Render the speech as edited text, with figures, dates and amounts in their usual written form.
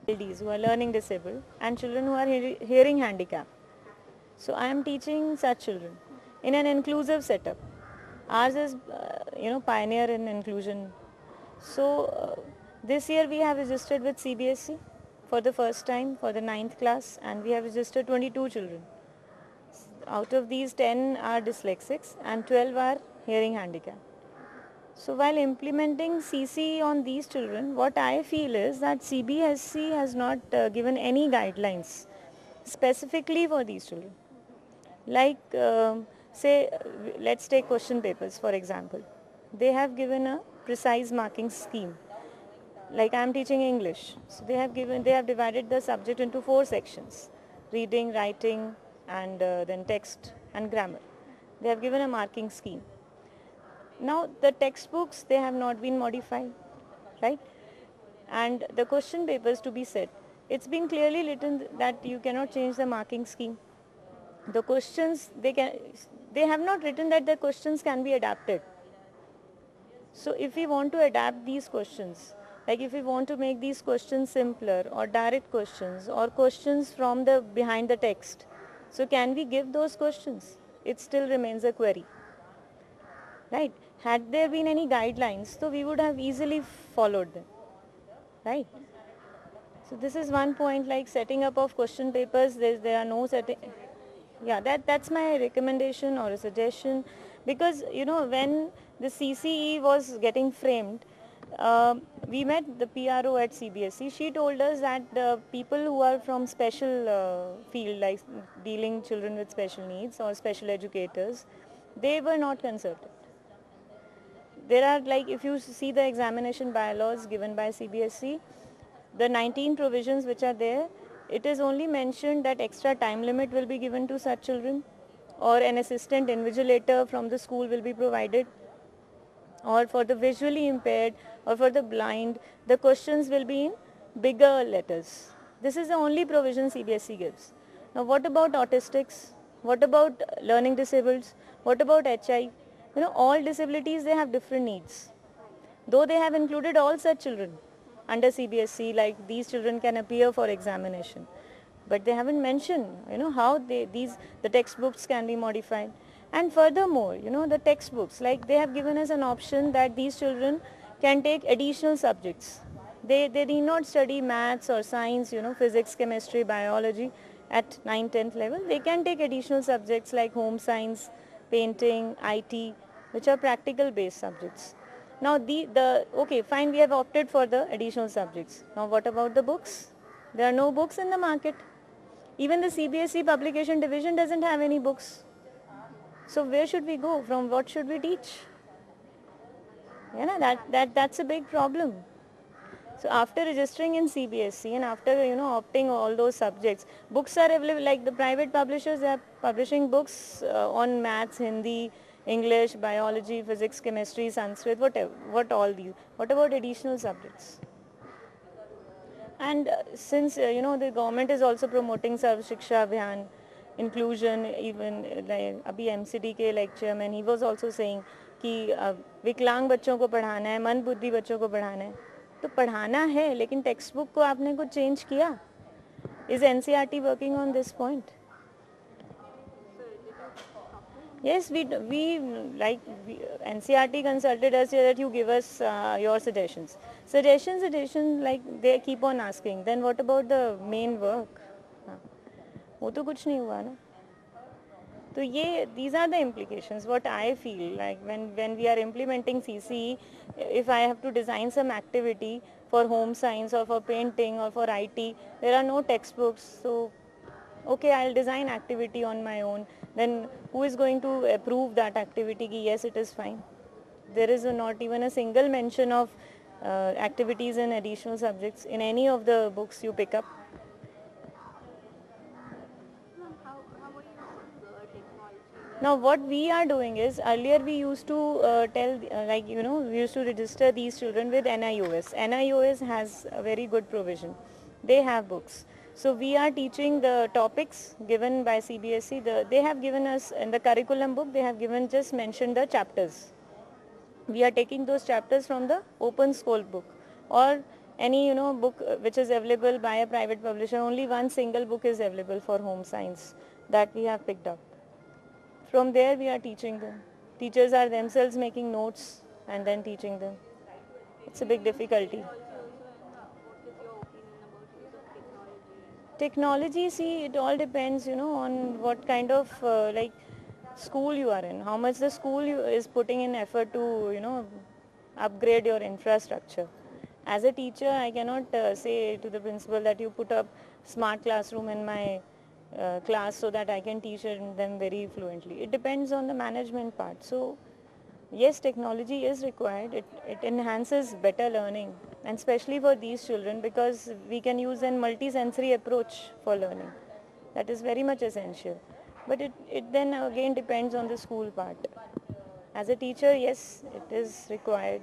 LDs who are learning disabled and children who are hearing handicap. So I am teaching such children in an inclusive setup. Ours is, pioneer in inclusion. So this year we have registered with CBSE for the first time for the ninth class, and we have registered 22 children. Out of these, 10 are dyslexics and 12 are hearing handicap. So while implementing CC on these children, what I feel is that CBSE has not given any guidelines specifically for these children. Like, say, let's take question papers for example. They have given a precise marking scheme. Like I am teaching English, so they have divided the subject into 4 sections: reading, writing, and then text and grammar. They have given a marking scheme. Now the textbooks, they have not been modified, right? And the question papers, to be said, it's been clearly written that you cannot change the marking scheme. The questions, they have not written that the questions can be adapted. So if we want to adapt these questions, like if we want to make these questions simpler or direct questions or questions from the behind the text, so can we give those questions? It still remains a query, right? Had there been any guidelines, so we would have easily followed them, right? So this is one point, like setting up of question papers. There are no setting. Yeah, that's my recommendation or a suggestion, because when the CCE was getting framed, we met the PRO at CBSE. She told us that the people who are from special field, like dealing children with special needs or special educators, they were not consulted. There are, like, if you see the examination bylaws given by CBSE, the 19 provisions which are there, it is only mentioned that extra time limit will be given to such children, or an assistant invigilator from the school will be provided, or for the visually impaired or for the blind, the questions will be in bigger letters. This is the only provision CBSE gives. Now what about autistics? What about learning disabled? What about HI? All disabilities, they have different needs. Though they have included all such children under CBSE, like these children can appear for examination, but they haven't mentioned, how the textbooks can be modified. And furthermore, the textbooks, like they have given us an option that these children can take additional subjects. They need not study maths or science, physics, chemistry, biology at 9th, 10th level. They can take additional subjects like home science, painting, IT, which are practical based subjects. Now okay, fine, we have opted for the additional subjects. Now what about the books? There are no books in the market. Even the CBSE publication division doesn't have any books. So where should we go? From what should we teach? That's a big problem. So after registering in CBSE and after opting all those subjects, books are available. Like the private publishers, they are publishing books on maths, Hindi, English, biology, physics, chemistry, Sanskrit, whatever. What all these? What about additional subjects? And since the government is also promoting Sarv Shiksha Abhiyan, inclusion, even like अभी MCD के like chairman, he was also saying कि विकलांग बच्चों को पढ़ाना है, मंद बुद्धि बच्चों को पढ़ाना है. तो पढ़ाना है, लेकिन टेक्स्ट बुक को आपने कुछ चेंज किया? Is NCERT working on this point? Yes, NCERT consulted us that you give us your suggestions. Suggestions, like they keep on asking. Then what about the main work? वो तो कुछ नहीं हुआ ना. So these are the implications. What I feel like when we are implementing CCE, if I have to design some activity for home science or for painting or for IT, there are no textbooks. So okay, I'll design activity on my own. Then who is going to approve that activity? Yes, it is fine. There is not even a single mention of activities and additional subjects in any of the books you pick up. Now what we are doing is, earlier we used to we used to register these children with NIOS. NIOS has a very good provision. They have books. So we are teaching the topics given by CBSE. They have given us in the curriculum book, they have given just mentioned the chapters. We are taking those chapters from the open school book, or Any book which is available by a private publisher, only one single book is available for home science that we have picked up. From there we are teaching them. Teachers are themselves making notes and then teaching them. It's a big difficulty. Technology, see, it all depends, on what kind of school you are in, how much the school is putting in effort to, upgrade your infrastructure. As a teacher, I cannot say to the principal that you put up smart classroom in my class so that I can teach them very fluently. It depends on the management part. So yes, technology is required. It enhances better learning, and especially for these children, because we can use a multi-sensory approach for learning. That is very much essential. But it then again depends on the school part. As a teacher, yes, it is required.